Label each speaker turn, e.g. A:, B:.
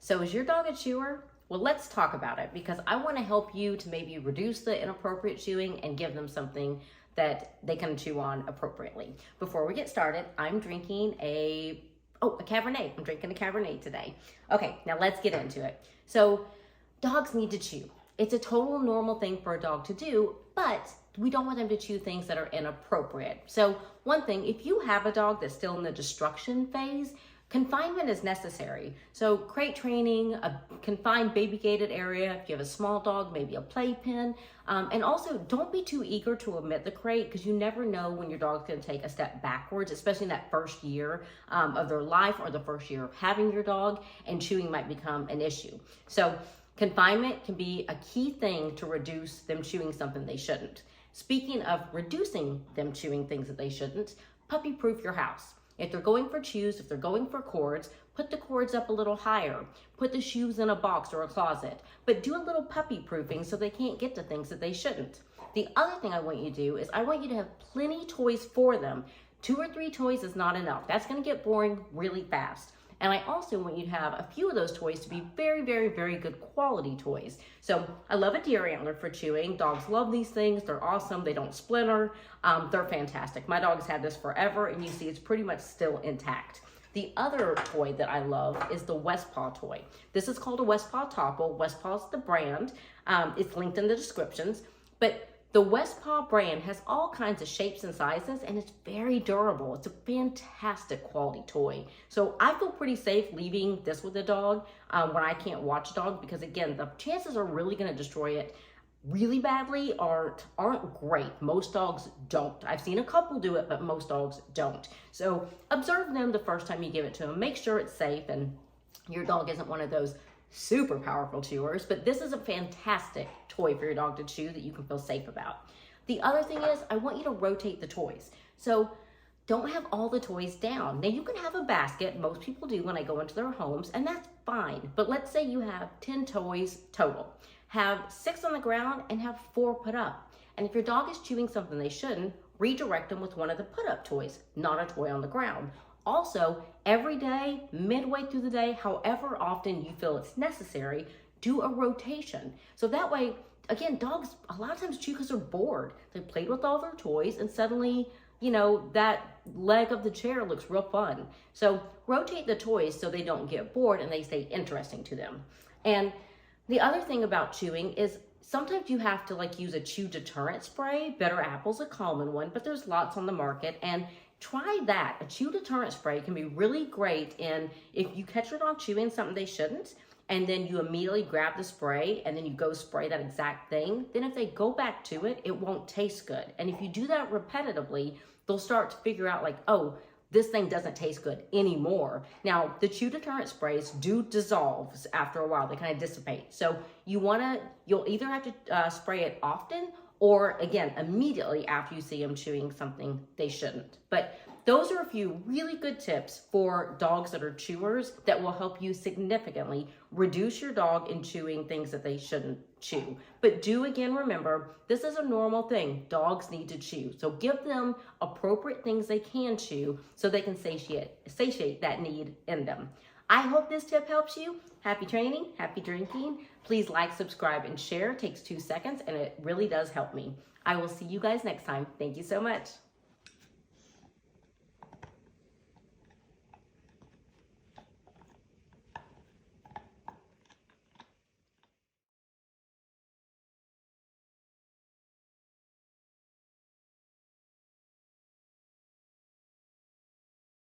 A: So is your dog a chewer? Well, let's talk about it because I want to help you to maybe reduce the inappropriate chewing and give them something that they can chew on appropriately. Before we get started, I'm drinking a Cabernet. I'm drinking a Cabernet today. Okay, now let's get into it. So dogs need to chew. It's a total normal thing for a dog to do, but we don't want them to chew things that are inappropriate. So one thing, if you have a dog that's still in the destruction phase, confinement is necessary. So crate training, a confined baby gated area, if you have a small dog, maybe a playpen. And also don't be too eager to omit the crate because you never know when your dog's gonna take a step backwards, especially in that first year of their life or the first year of having your dog, and chewing might become an issue. So confinement can be a key thing to reduce them chewing something they shouldn't. Speaking of reducing them chewing things that they shouldn't, puppy proof your house. If they're going for chews, if they're going for cords, put the cords up a little higher. Put the shoes in a box or a closet. But do a little puppy proofing so they can't get to things that they shouldn't. The other thing I want you to do is I want you to have plenty toys for them. 2 or 3 toys is not enough. That's going to get boring really fast. And I also want you to have a few of those toys to be very, very, very good quality toys. So I love a deer antler for chewing. Dogs love these things. They're awesome. They don't splinter. They're fantastic. My dog's had this forever, and you see it's pretty much still intact. The other toy that I love is the Westpaw toy. This is called a Paw Toppl. Westpaw is the brand. It's linked in the descriptions. But the Westpaw brand has all kinds of shapes and sizes, and it's very durable. It's a fantastic quality toy. So I feel pretty safe leaving this with a dog when I can't watch a dog because, again, the chances are really going to destroy it really badly aren't great. Most dogs don't. I've seen a couple do it, but most dogs don't. So observe them the first time you give it to them. Make sure it's safe and your dog isn't one of those super powerful chewers, but this is a fantastic toy for your dog to chew that you can feel safe about. The other thing is I want you to rotate the toys. So don't have all the toys down. Now you can have a basket. Most people do when I go into their homes, and that's fine. But let's say you have 10 toys total. Have 6 on the ground and have 4 put up. And if your dog is chewing something they shouldn't, redirect them with one of the put up toys, not a toy on the ground. Also, every day, midway through the day, however often you feel it's necessary, do a rotation. So that way, again, dogs a lot of times chew because they're bored. They played with all their toys and suddenly, you know, that leg of the chair looks real fun. So rotate the toys so they don't get bored and they stay interesting to them. And the other thing about chewing is sometimes you have to use a chew deterrent spray. Better Apple's a common one, but there's lots on the market. And try that. A chew deterrent spray can be really great in if you catch your dog chewing something they shouldn't, and then you immediately grab the spray and then you go spray that exact thing, then if they go back to it, it won't taste good. And if you do that repetitively, they'll start to figure out oh, this thing doesn't taste good anymore. Now, the chew deterrent sprays do dissolve after a while. They kind of dissipate. So you'll either have to spray it often or, again, immediately after you see them chewing something they shouldn't. But those are a few really good tips for dogs that are chewers that will help you significantly reduce your dog in chewing things that they shouldn't chew. But do, again, remember, this is a normal thing. Dogs need to chew. So give them appropriate things they can chew so they can satiate that need in them. I hope this tip helps you. Happy training, happy drinking. Please like, subscribe, and share. It takes 2 seconds, and it really does help me. I will see you guys next time. Thank you so much.